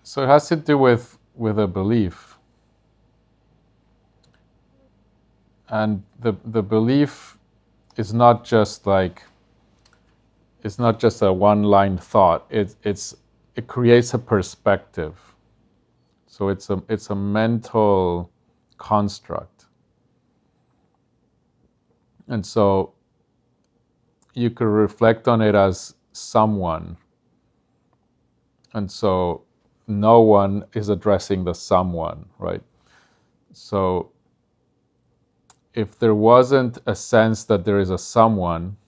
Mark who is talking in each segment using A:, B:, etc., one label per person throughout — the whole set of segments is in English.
A: So it has to do with a belief, and the belief is not just like it's not just a one-line thought. It creates a perspective. So it's a mental construct, and so you could reflect on it as someone, and so no one is addressing the someone, right? So if there wasn't a sense that there is a someone,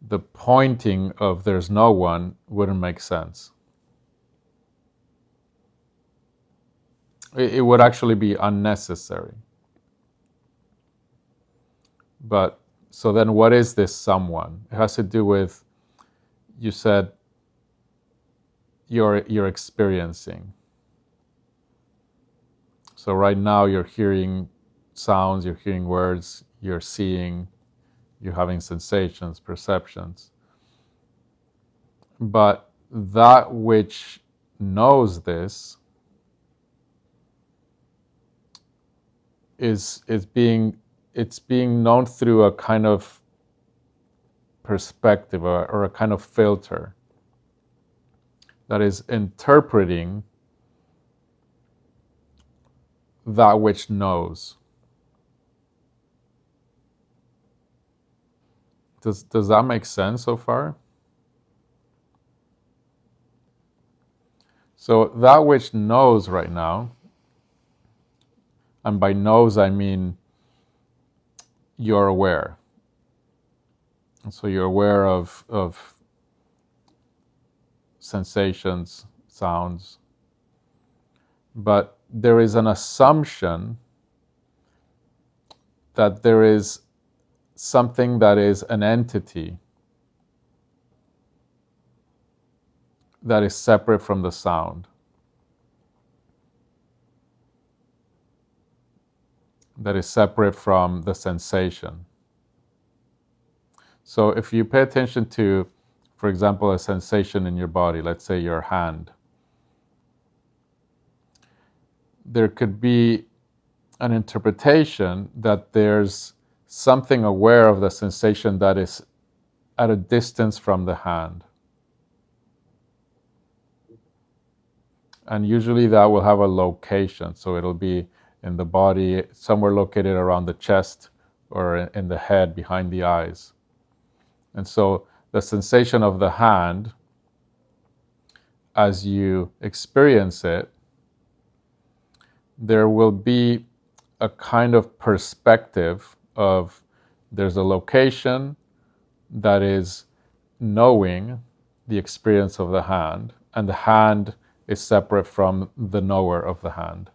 A: the pointing of there's no one wouldn't make sense. It would actually be unnecessary. But so then what is this someone? It has to do with, you said, you're experiencing. So right now you're hearing sounds, you're hearing words, you're seeing, you're having sensations, perceptions. But that which knows this is being known through a kind of perspective or a kind of filter that is interpreting that which knows. Does that make sense so far? So that which knows right now, and by knows I mean you're aware. And so you're aware of sensations, sounds, but there is an assumption that there is something that is an entity that is separate from the sound, that is separate from the sensation. So if you pay attention to, for example, a sensation in your body, let's say your hand, there could be an interpretation that there's something aware of the sensation that is at a distance from the hand. And usually that will have a location. So it'll be in the body, somewhere located around the chest or in the head behind the eyes. And so the sensation of the hand, as you experience it, there will be a kind of perspective of there's a location that is knowing the experience of the hand, and the hand is separate from the knower of the hand.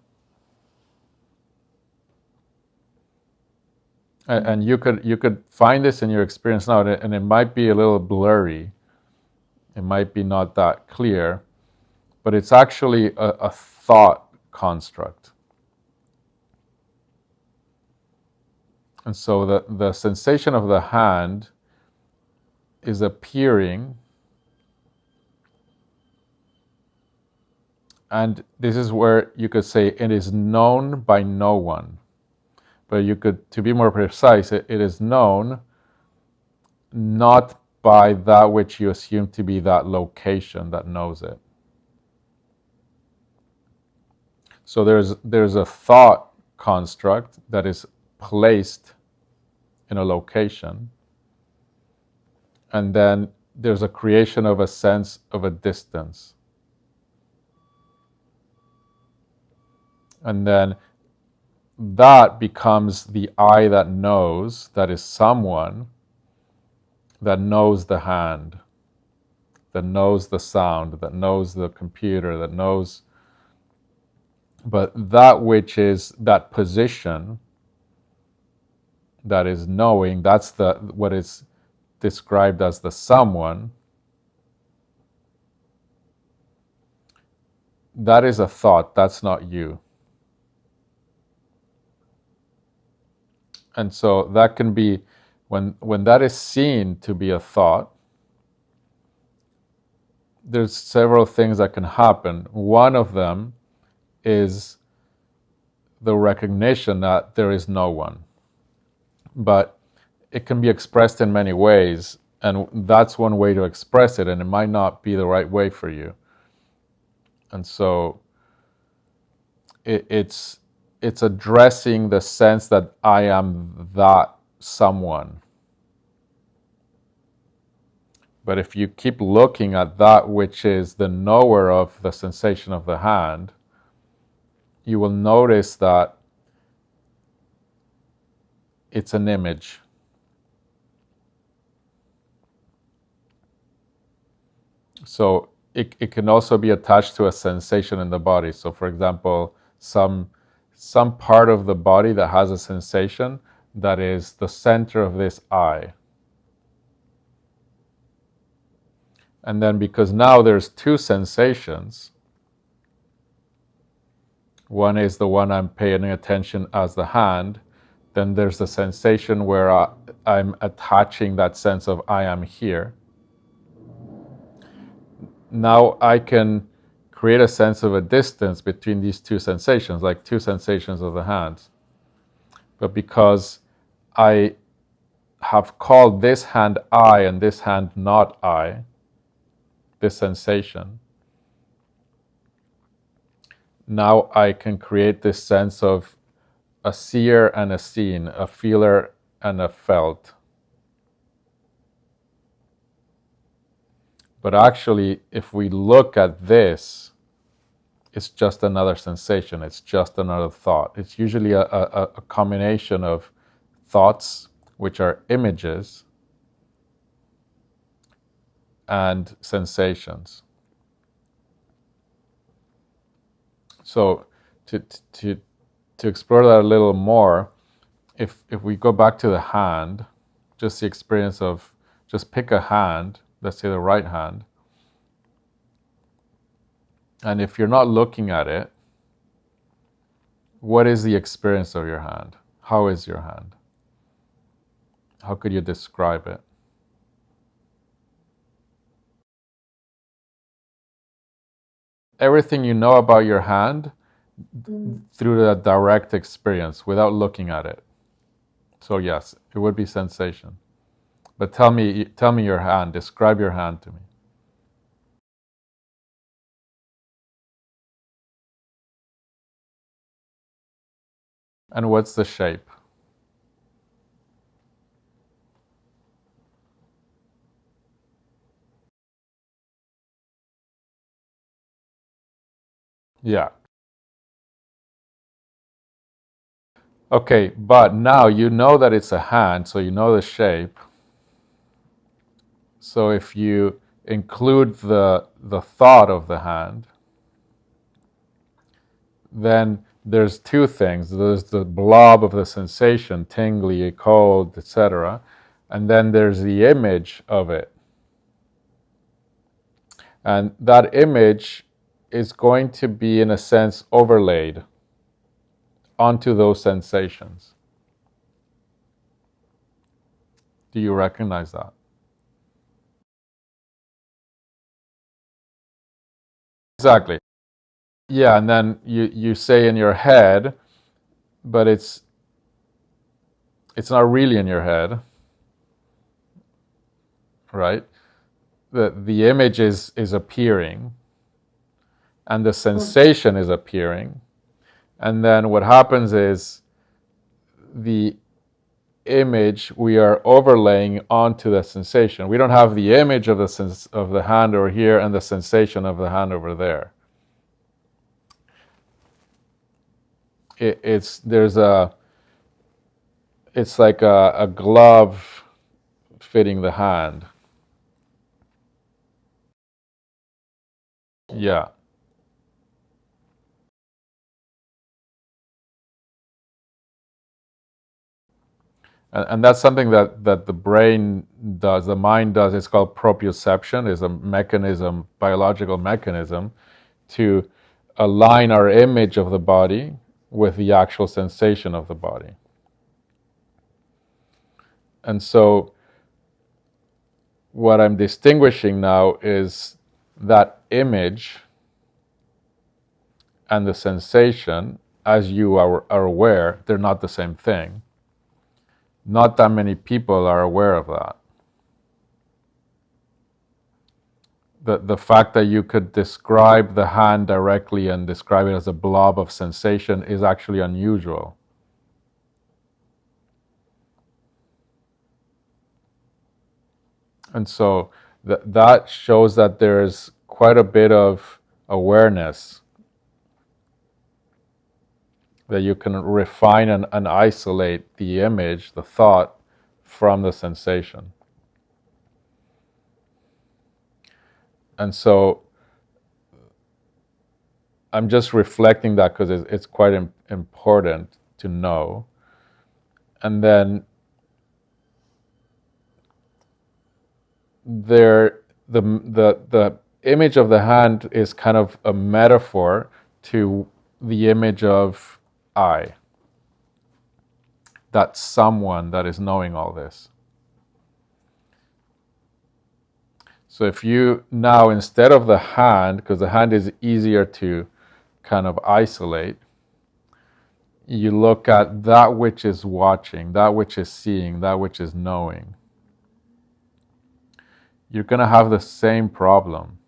A: And you could find this in your experience now, and it might be a little blurry. It might be not that clear, but it's actually a thought construct. And so the sensation of the hand is appearing, and this is where you could say it is known by no one. But you could, to be more precise, it is known not by that which you assume to be that location that knows it. So there's a thought construct that is placed in a location, and then there's a creation of a sense of a distance. And then that becomes the I that knows, that is someone that knows the hand, that knows the sound, that knows the computer, that knows. But that which is that position that is knowing, that's what is described as the someone. That is a thought, that's not you. And so that can be, when that is seen to be a thought, there's several things that can happen. One of them is the recognition that there is no one. But it can be expressed in many ways, and that's one way to express it, and it might not be the right way for you. And so it's addressing the sense that I am that someone. But if you keep looking at that which is the knower of the sensation of the hand, you will notice that it's an image. So it can also be attached to a sensation in the body. So for example, some part of the body that has a sensation that is the center of this eye. And then because now there's two sensations, one is the one I'm paying attention as the hand, then there's the sensation where I'm attaching that sense of I am here. Now I can create a sense of a distance between these two sensations, like two sensations of the hands. But because I have called this hand I and this hand not I, this sensation, now I can create this sense of a seer and a seen, a feeler and a felt. But actually, if we look at this, it's just another sensation. It's just another thought. It's usually a combination of thoughts, which are images, and sensations. So to explore that a little more, if we go back to the hand, just the experience of just pick a hand, let's say the right hand, and if you're not looking at it, what is the experience of your hand? How is your hand? How could you describe it? Everything you know about your hand through the direct experience without looking at it. So yes, it would be sensation. But tell me your hand. Describe your hand to me. And what's the shape? Yeah. Okay, but now you know that it's a hand, so you know the shape. So if you include the thought of the hand, then there's two things. There's the blob of the sensation, tingly, cold, etc. And then there's the image of it. And that image is going to be, in a sense, overlaid onto those sensations. Do you recognize that? Exactly. Yeah, and then you say in your head, but it's not really in your head, right? The image is appearing, and the sensation is appearing, and then what happens is the image we are overlaying onto the sensation. We don't have the image of the hand over here and the sensation of the hand over there. It's like a glove fitting the hand. Yeah. And that's something that the brain does, the mind does. It's called proprioception. It's a mechanism, biological mechanism, to align our image of the body with the actual sensation of the body. And so what I'm distinguishing now is that image and the sensation, as you are aware, they're not the same thing. Not that many people are aware of that. The fact that you could describe the hand directly and describe it as a blob of sensation is actually unusual. And so that shows that there's quite a bit of awareness that you can refine and isolate the image, the thought, from the sensation. And so I'm just reflecting that because it's quite important to know. And then the image of the hand is kind of a metaphor to the image of I, that someone that is knowing all this. So if you now, instead of the hand, because the hand is easier to kind of isolate, you look at that which is watching, that which is seeing, that which is knowing, you're going to have the same problem,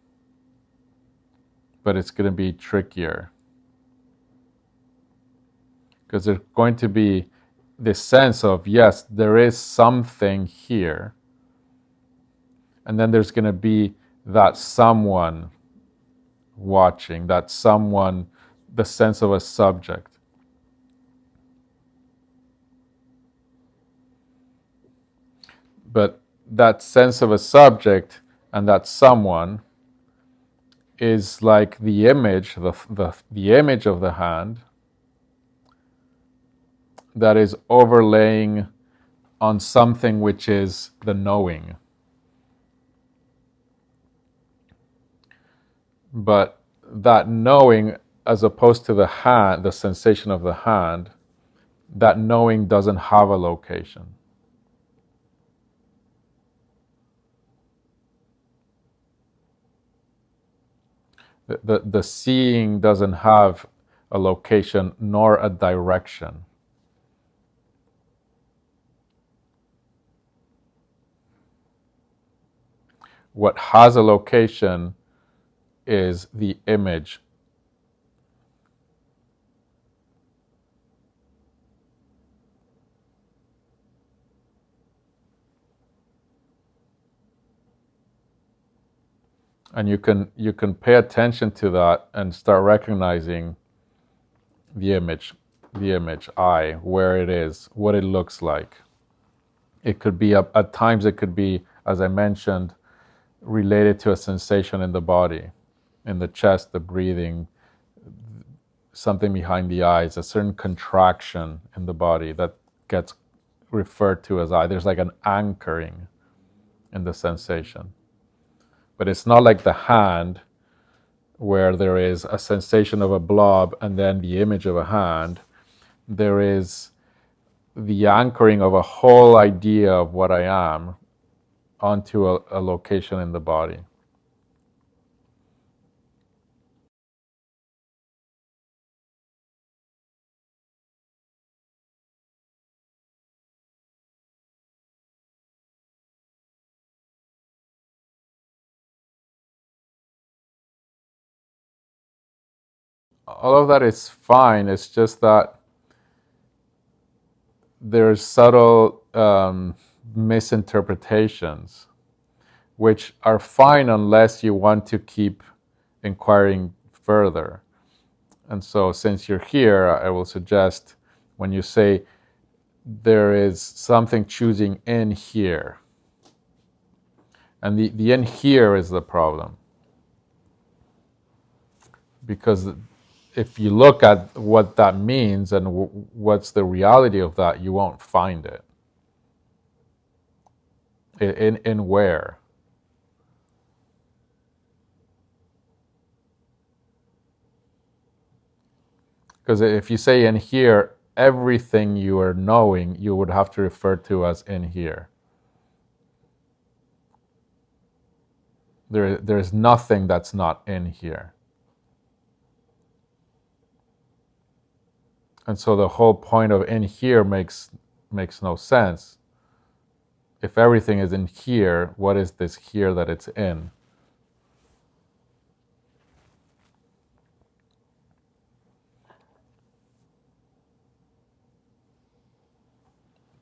A: but it's going to be trickier. Because there's going to be this sense of, yes, there is something here. And then there's going to be that someone watching, that someone, the sense of a subject. But that sense of a subject and that someone is like the image, the image of the hand that is overlaying on something which is the knowing. But that knowing, as opposed to the hand, the sensation of the hand, that knowing doesn't have a location. The seeing doesn't have a location nor a direction. What has a location is the image. And you can pay attention to that and start recognizing the image, I, where it is, what it looks like. It could be, at times it could be, as I mentioned, related to a sensation in the body, in the chest, the breathing, something behind the eyes, a certain contraction in the body that gets referred to as I. There's like an anchoring in the sensation. But it's not like the hand, where there is a sensation of a blob and then the image of a hand. There is the anchoring of a whole idea of what I am onto a location in the body. All of that is fine. It's just that there's subtle misinterpretations, which are fine unless you want to keep inquiring further. And so, since you're here, I will suggest when you say there is something choosing in here, and the in here is the problem. Because if you look at what that means and what's the reality of that, you won't find it. In where? Because if you say in here, everything you are knowing, you would have to refer to as in here. There's nothing that's not in here. And so the whole point of in here makes no sense. If everything is in here, what is this here that it's in?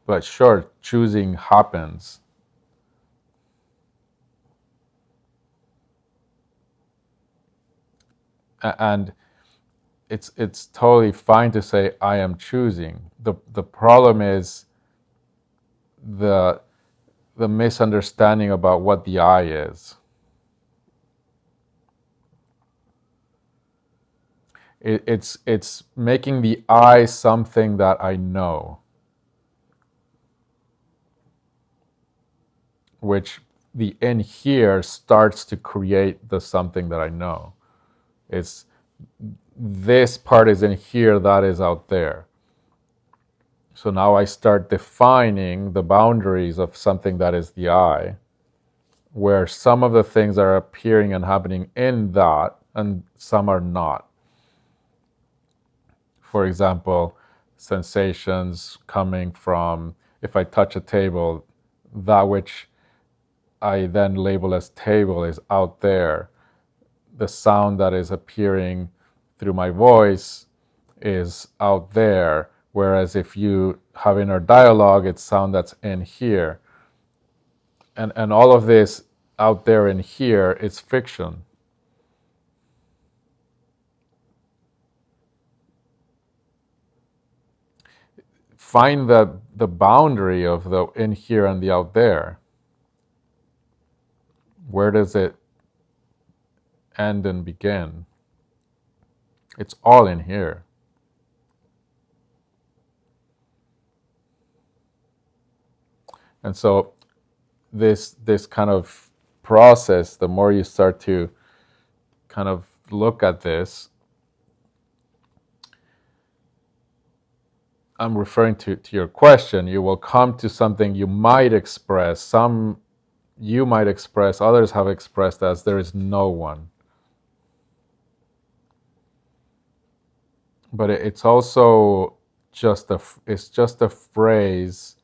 A: But sure, choosing happens. And it's totally fine to say I am choosing. The problem is the misunderstanding about what the I is. It's making the I something that I know, which the in here starts to create the something that I know. It's this part is in here, that is out there. So now I start defining the boundaries of something that is the I, where some of the things are appearing and happening in that, and some are not. For example, sensations coming from, if I touch a table, that which I then label as table is out there. The sound that is appearing through my voice is out there. Whereas if you have inner dialogue, it's sound that's in here. And all of this out there in here is fiction. Find the boundary of the in here and the out there. Where does it end and begin? It's all in here. And so this kind of process, the more you start to kind of look at this, I'm referring to your question, you will come to something you might express, you might express, others have expressed as there is no one. But it's also just a phrase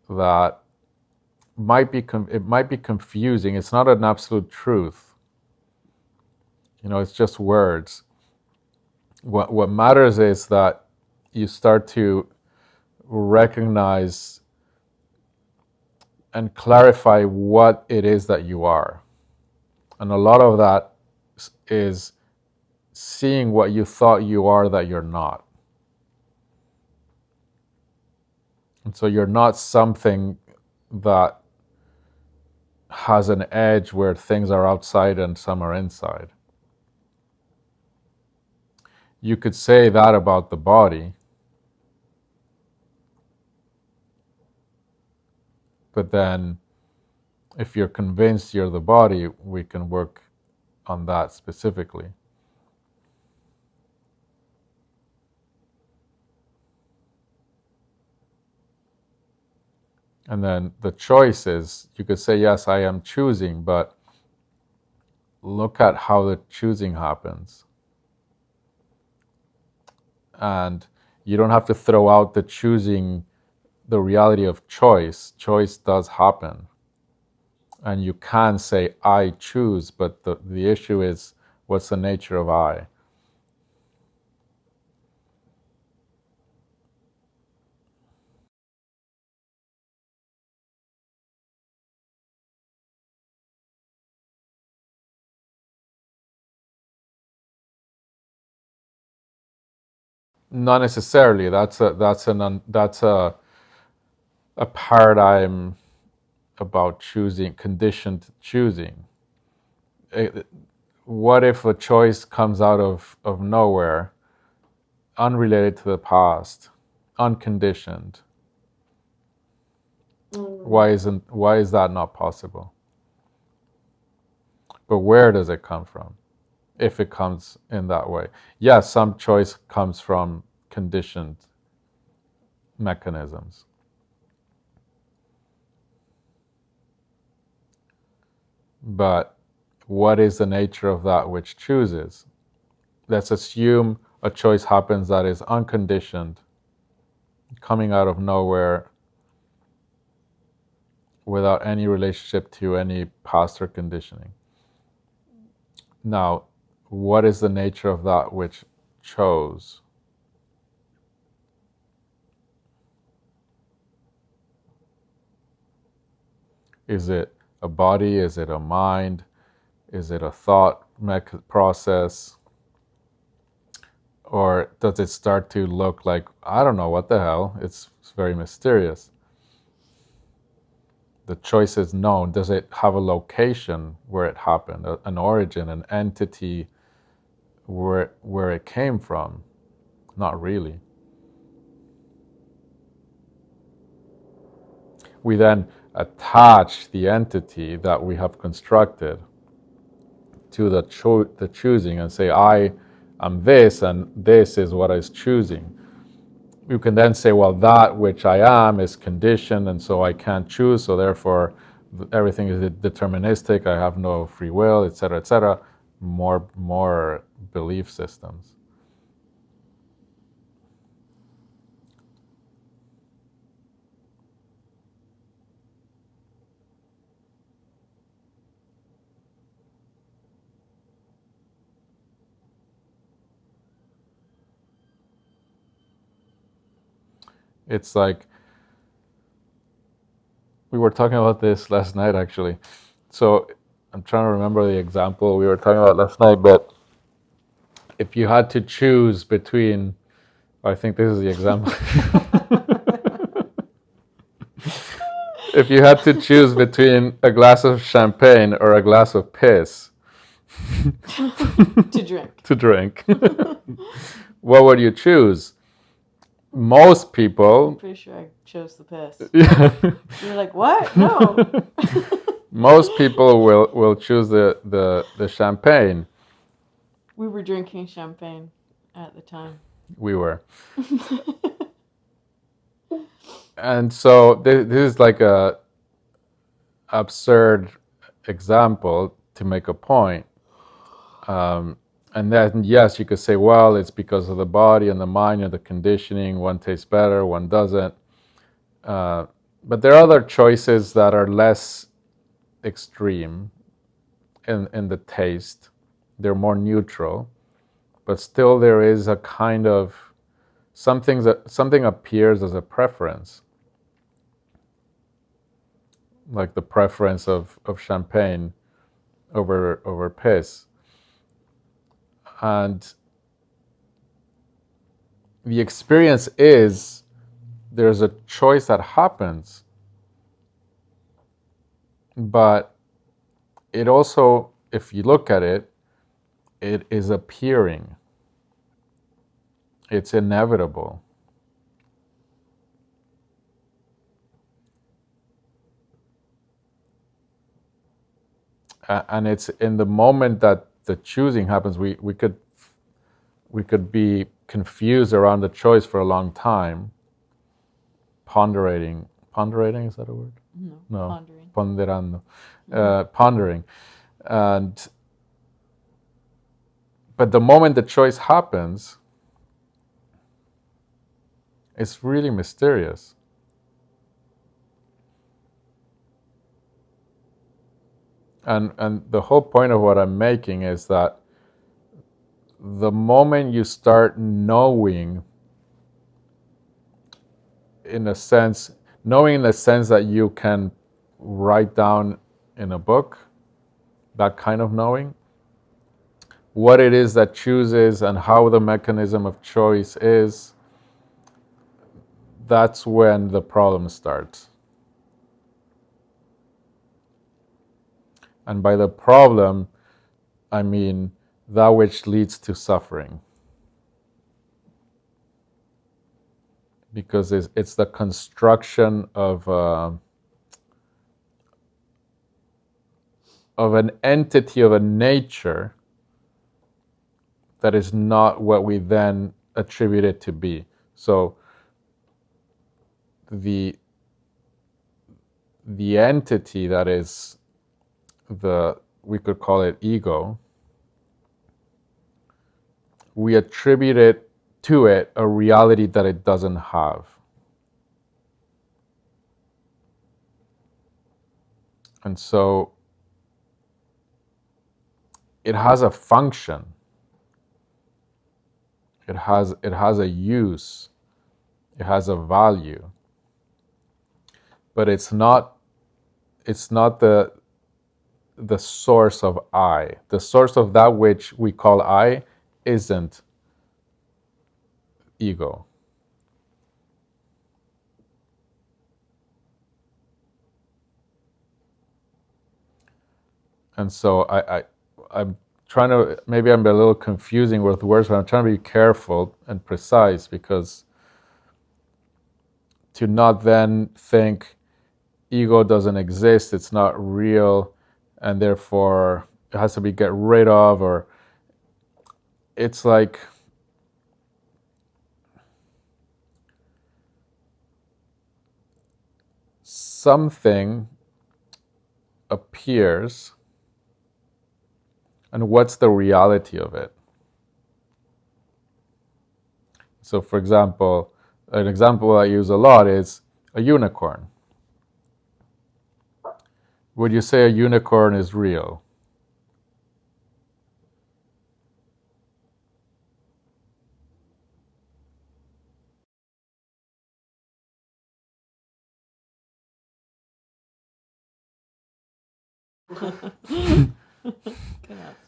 A: that might be confusing. It's not an absolute truth. It's just words. What matters is that you start to recognize and clarify what it is that you are. And a lot of that is seeing what you thought you are that you're not. And so you're not something that has an edge where things are outside and some are inside. You could say that about the body, but then if you're convinced you're the body, we can work on that specifically. And then the choice is, you could say, yes, I am choosing, but look at how the choosing happens. And you don't have to throw out the choosing, the reality of choice. Choice does happen. And you can say, I choose, but the issue is, what's the nature of I? Not necessarily. That's a paradigm about choosing, conditioned choosing. What if a choice comes out of nowhere, unrelated to the past, unconditioned? Why is that not possible? But where does it come from? If it comes in that way. Yes, some choice comes from conditioned mechanisms. But what is the nature of that which chooses? Let's assume a choice happens that is unconditioned, coming out of nowhere, without any relationship to any past or conditioning. Now, what is the nature of that which chose? Is it a body? Is it a mind? Is it a thought process? Or does it start to look like, I don't know, what the hell? It's very mysterious. The choice is known. Does it have a location where it happened, an origin, an entity where it came from? Not really. We then attach the entity that we have constructed to the choosing and say, I am this, and this is what I was choosing. You can then say, well, that which I am is conditioned, and so I can't choose, so therefore everything is deterministic, I have no free will, etc., etc. More belief systems. It's like, we were talking about this last night, actually. So I'm trying to remember the example we were talking about last night, but if you had to choose between, I think this is the example. If you had to choose between a glass of champagne or a glass of piss
B: to drink,
A: what would you choose? Most people.
B: I'm pretty sure I chose the piss.
A: Yeah.
B: You're like, what? No.
A: Most people will choose the champagne.
B: We were drinking champagne at the time.
A: We were. And so this is like a absurd example to make a point. And then, yes, you could say, well, it's because of the body and the mind and the conditioning. One tastes better, one doesn't. But there are other choices that are less extreme in the taste. They're more neutral. But still there is a kind of something appears as a preference. Like the preference of champagne over piss. And the experience is there's a choice that happens, but it also, if you look at it, it is appearing. It's inevitable. And it's in the moment that the choosing happens, we could be confused around the choice for a long time, ponderating, is that a word?
B: No.
A: Ponderando. Pondering. But the moment the choice happens, it's really mysterious. And the whole point of what I'm making is that the moment you start knowing, in a sense that you can write down in a book, that kind of knowing, what it is that chooses and how the mechanism of choice is, that's when the problem starts. And by the problem, I mean that which leads to suffering. Because it's the construction of an entity, of a nature that is not what we then attribute it to be. So the entity that is we could call it ego, we attribute it to it a reality that it doesn't have. And so it has a function. It has a use. It has a value. But it's not the source of I. The source of that which we call I isn't ego. And so I'm trying to, maybe I'm a little confusing with words, but I'm trying to be careful and precise, because to not then think ego doesn't exist, it's not real, and therefore it has to be get rid of, or it's like something appears, and what's the reality of it? So for example, an example I use a lot is a unicorn. Would you say a unicorn is real?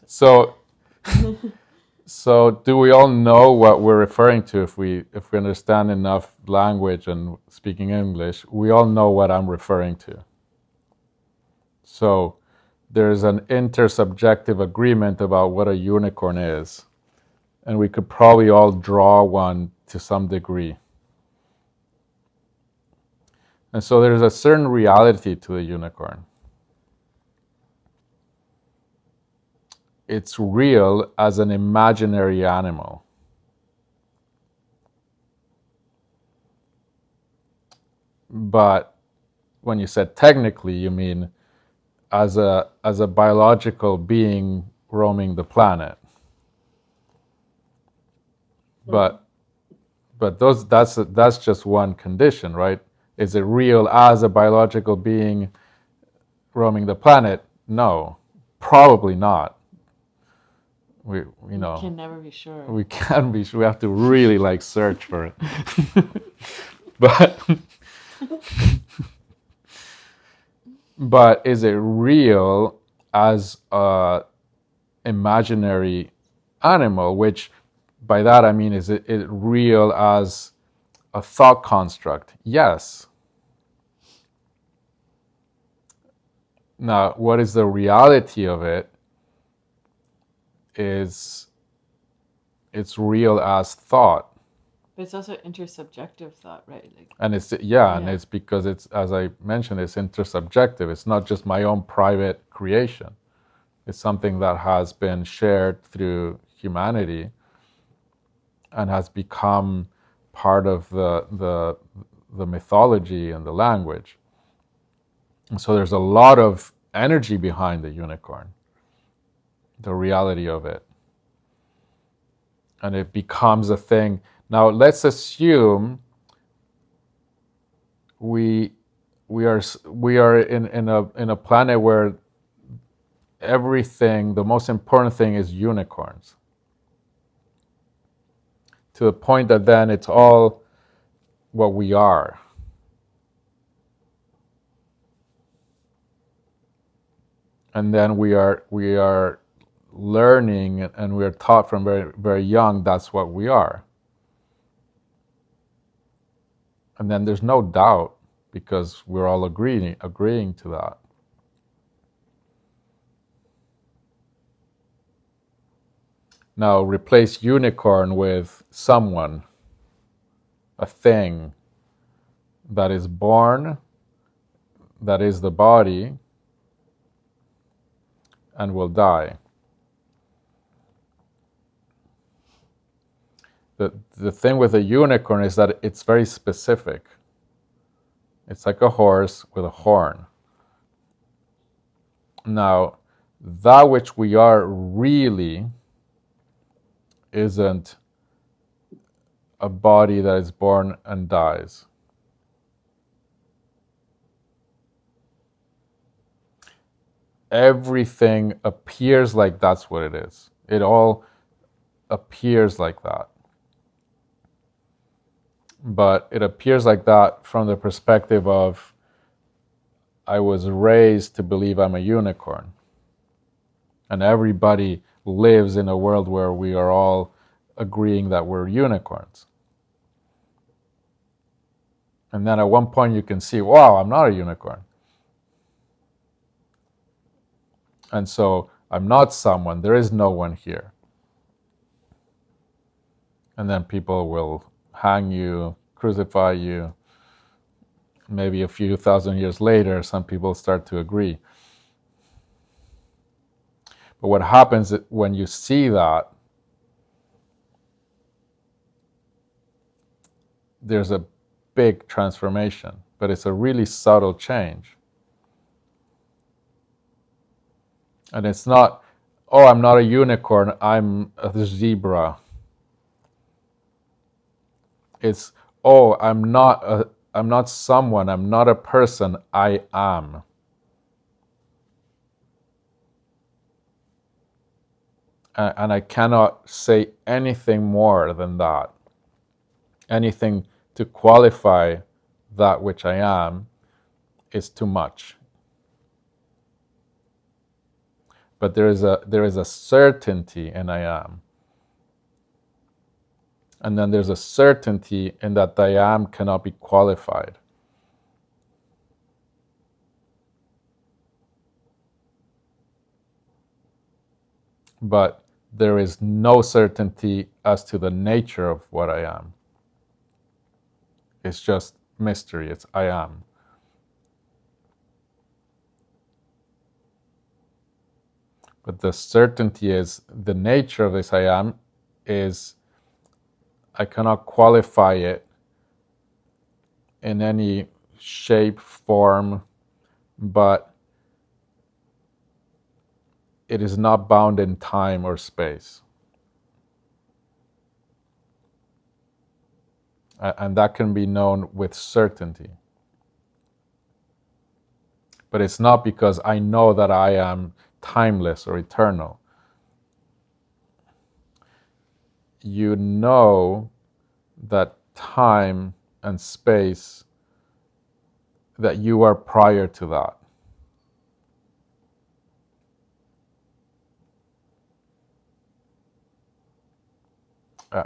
A: So do we all know what we're referring to if we understand enough language and speaking English? We all know what I'm referring to. So there's an intersubjective agreement about what a unicorn is, and we could probably all draw one to some degree. And so there's a certain reality to the unicorn. It's real as an imaginary animal. But when you said technically, you mean as a biological being roaming the planet. But that's just one condition, right? Is it real as a biological being roaming the planet? No, probably not. We
B: can never be sure.
A: We can't be sure. We have to really like search for it. But is it real as a imaginary animal? Which by that I mean, is it real as a thought construct? Yes. Now, what is the reality of it? Is it's real as thought.
B: But it's also intersubjective thought, right?
A: And and it's because it's, as I mentioned, it's intersubjective. It's not just my own private creation. It's something that has been shared through humanity and has become part of the mythology and the language. And so there's a lot of energy behind the unicorn, the reality of it. And it becomes a thing. Now let's assume we are in a planet where everything, the most important thing is unicorns. To the point that then it's all what we are. And then we are learning, and we are taught from very, very young that's what we are. And then there's no doubt, because we're all agreeing to that. Now replace unicorn with someone, a thing that is born, that is the body, and will die. The thing with a unicorn is that it's very specific. It's like a horse with a horn. Now, that which we are really isn't a body that is born and dies. Everything appears like that's what it is. It all appears like that. But it appears like that from the perspective of, I was raised to believe I'm a unicorn. And everybody lives in a world where we are all agreeing that we're unicorns. And then at one point you can see, wow, I'm not a unicorn. And so I'm not someone, there is no one here. And then people will hang you, crucify you. Maybe a few thousand years later, some people start to agree. But what happens when you see that, there's a big transformation, but it's a really subtle change. And it's not, oh, I'm not a unicorn, I'm a zebra. It's, oh, I'm not someone, I'm not a person, I am. And I cannot say anything more than that. Anything to qualify that which I am is too much. But there is a certainty in I am. And then there's a certainty in that I am cannot be qualified. But there is no certainty as to the nature of what I am. It's just mystery, it's I am. But the certainty is, the nature of this I am is, I cannot qualify it in any shape, form, but it is not bound in time or space. And that can be known with certainty. But it's not because I know that I am timeless or eternal. You know that time and space, that you are prior to that.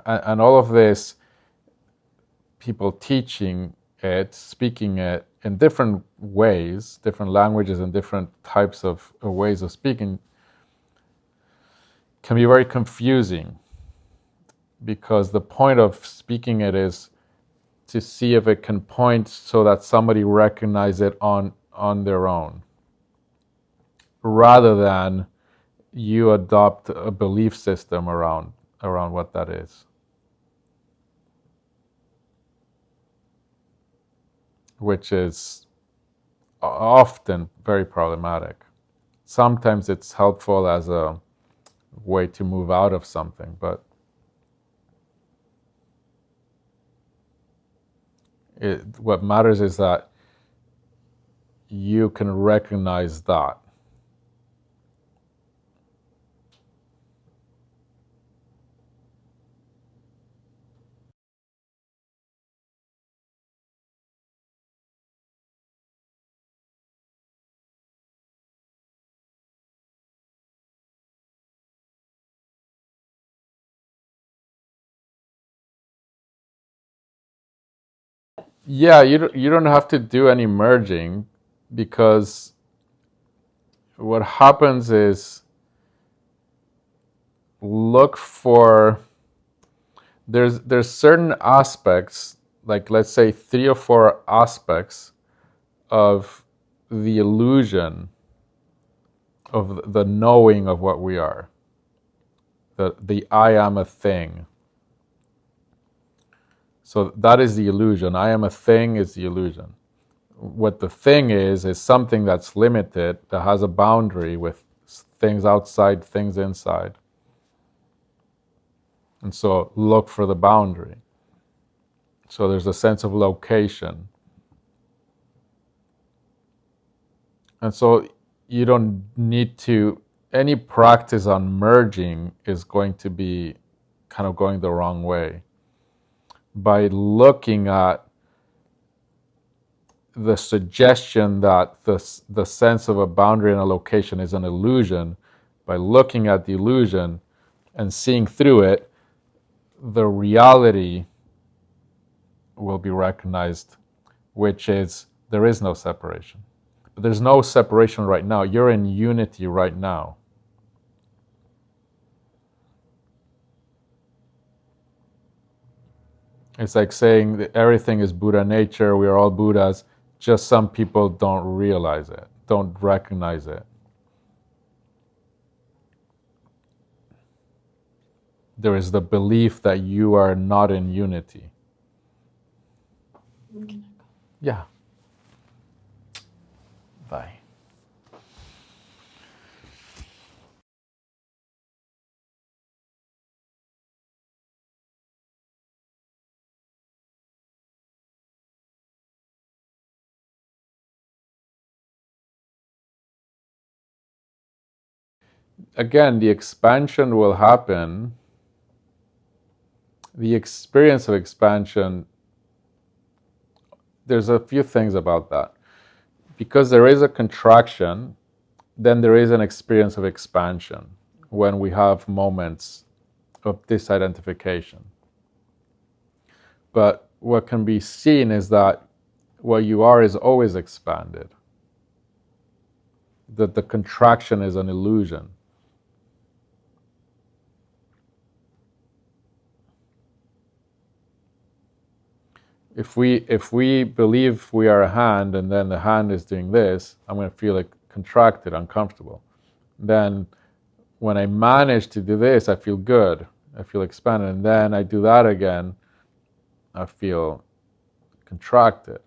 A: And all of this, people teaching it, speaking it in different ways, different languages and different types of ways of speaking, can be very confusing, because the point of speaking it is to see if it can point so that somebody recognize it on their own, rather than you adopt a belief system around what that is, which is often very problematic. Sometimes it's helpful as a way to move out of something, but what matters is that you can recognize that. Yeah, you don't have to do any merging, because what happens is, look for, there's certain aspects, like let's say 3 or 4 aspects of the illusion of the knowing of what we are. The I am a thing. So that is the illusion. I am a thing is the illusion. What the thing is something that's limited, that has a boundary with things outside, things inside. And so look for the boundary. So there's a sense of location. And so you don't need to, any practice on merging is going to be kind of going the wrong way. By looking at the suggestion that the sense of a boundary and a location is an illusion, by looking at the illusion and seeing through it, the reality will be recognized, which is there is no separation. But there's no separation right now. You're in unity right now. It's like saying that everything is Buddha nature, we are all Buddhas, just some people don't realize it, don't recognize it. There is the belief that you are not in unity. Yeah. Bye. Again, the expansion will happen. The experience of expansion, there's a few things about that. Because there is a contraction, then there is an experience of expansion when we have moments of disidentification. But what can be seen is that what you are is always expanded, that the contraction is an illusion. If we believe we are a hand and then the hand is doing this, I'm going to feel like contracted, uncomfortable. Then when I manage to do this, I feel good, I feel expanded, and then I do that again, I feel contracted.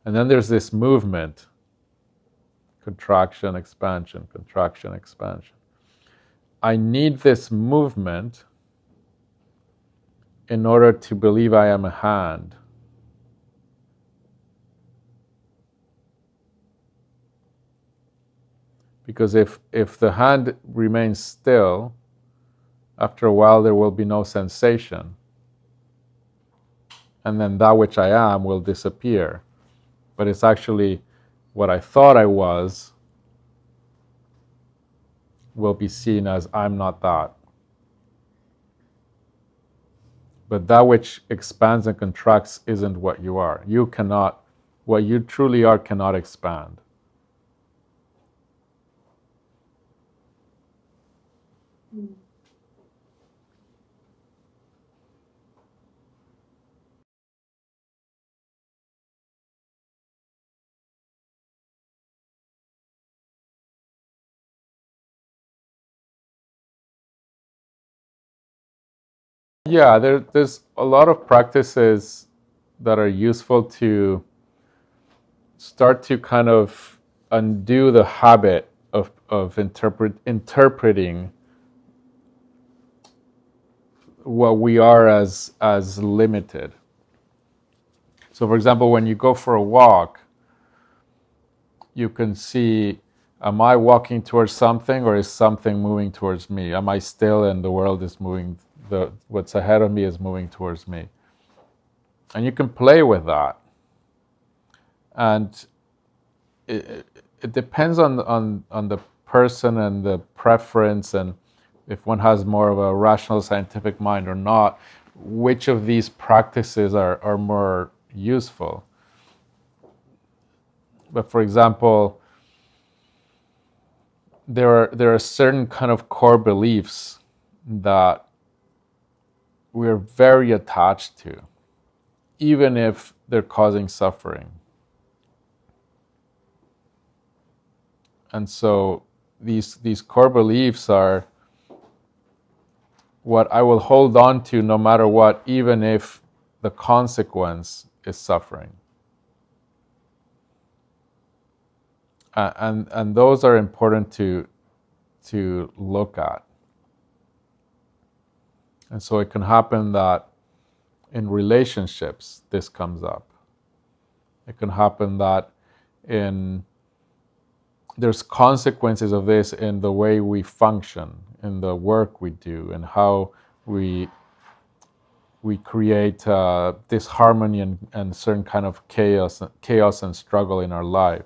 A: And then there's this movement, contraction, expansion, contraction, expansion. I need this movement in order to believe I am a hand. Because if the hand remains still, after a while there will be no sensation. And then that which I am will disappear. But it's actually what I thought I was will be seen as I'm not that. But that which expands and contracts isn't what you are. You cannot, what you truly are cannot expand. Yeah, there's a lot of practices that are useful to start to kind of undo the habit of interpreting what we are as limited. So for example, when you go for a walk, you can see, am I walking towards something or is something moving towards me? Am I still and the world is moving, what's ahead of me is moving towards me? And you can play with that. And it depends on the person and the preference, and if one has more of a rational scientific mind or not, which of these practices are more useful. But for example, there are certain kind of core beliefs that we're very attached to, even if they're causing suffering. And so these core beliefs are what I will hold on to no matter what, even if the consequence is suffering. And those are important to look at. And so it can happen that in relationships this comes up. It can happen that in there's consequences of this in the way we function, in the work we do, and how we create disharmony and certain kind of chaos and struggle in our life.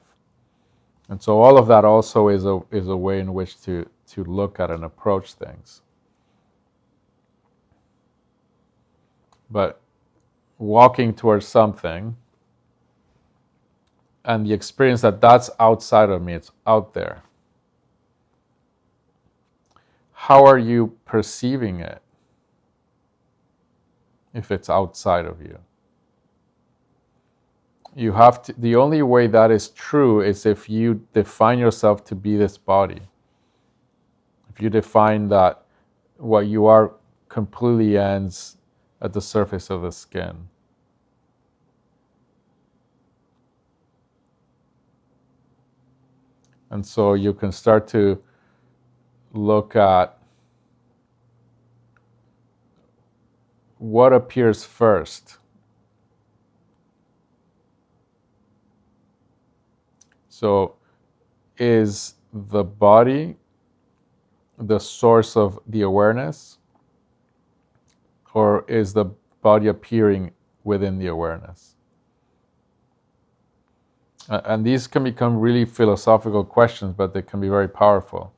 A: And so all of that also is a way in which to look at and approach things. But walking towards something and the experience that that's outside of me, it's out there. How are you perceiving it if it's outside of you? You have to, the only way that is true is if you define yourself to be this body. If you define that what you are completely ends at the surface of the skin. And so you can start to look at what appears first. So is the body the source of the awareness, or is the body appearing within the awareness? And these can become really philosophical questions, but they can be very powerful.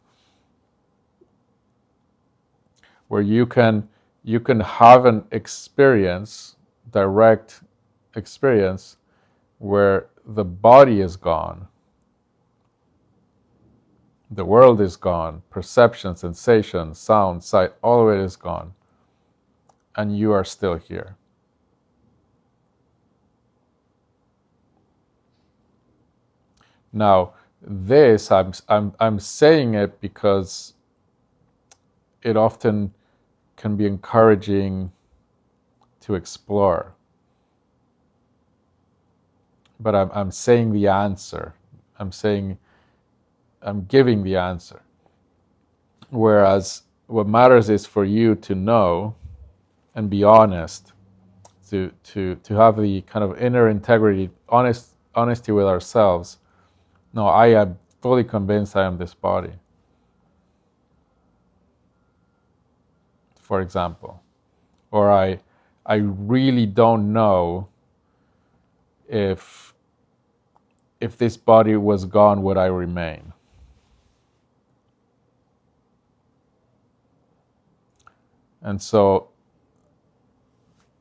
A: Where you can have an experience, direct experience, where the body is gone, the world is gone, perception, sensation, sound, sight, all of it is gone, and you are still here. Now, this I'm saying it because it often can be encouraging to explore. But I'm saying the answer. I'm giving the answer. Whereas what matters is for you to know and be honest, to have the kind of inner integrity, honesty with ourselves. No, I am fully convinced I am this body, for example. Or I really don't know if this body was gone, would I remain? And so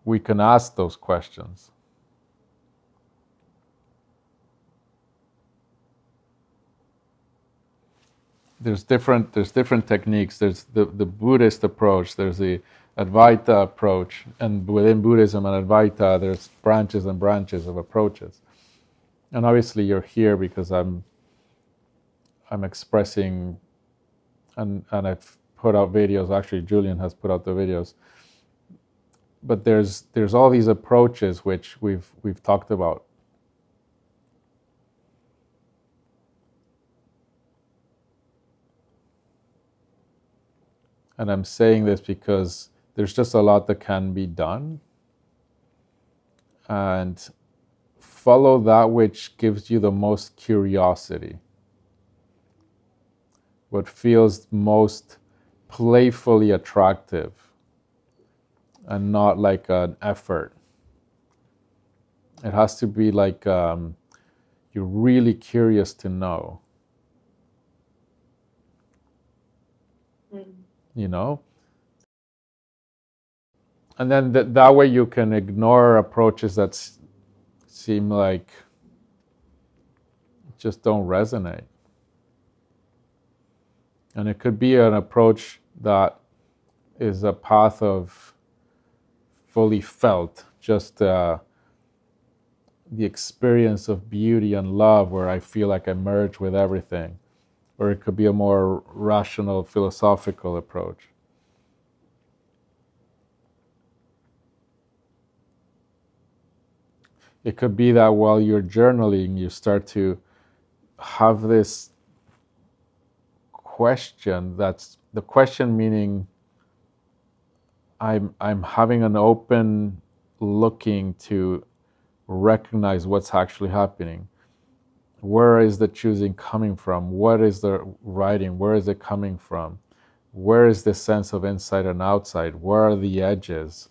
A: we can ask those questions. There's different techniques. There's the Buddhist approach, there's the Advaita approach, and within Buddhism and Advaita there's branches and branches of approaches. And obviously you're here because I'm expressing, and I've put out videos. Actually, Julian has put out the videos. But there's all these approaches which we've talked about. And I'm saying this because there's just a lot that can be done. And follow that which gives you the most curiosity. What feels most playfully attractive and not like an effort. It has to be like you're really curious to know. You know? And then that way you can ignore approaches that seem like just don't resonate. And it could be an approach that is a path of fully felt, just the experience of beauty and love where I feel like I merge with everything. Or it could be a more rational, philosophical approach. It could be that while you're journaling, you start to have this question, that's the question meaning I'm having an open looking to recognize what's actually happening. Where is the choosing coming from? What is the writing? Where is it coming from? Where is the sense of inside and outside? Where are the edges?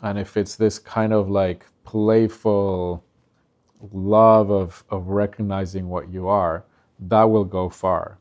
A: And if it's this kind of like playful love of recognizing what you are, that will go far.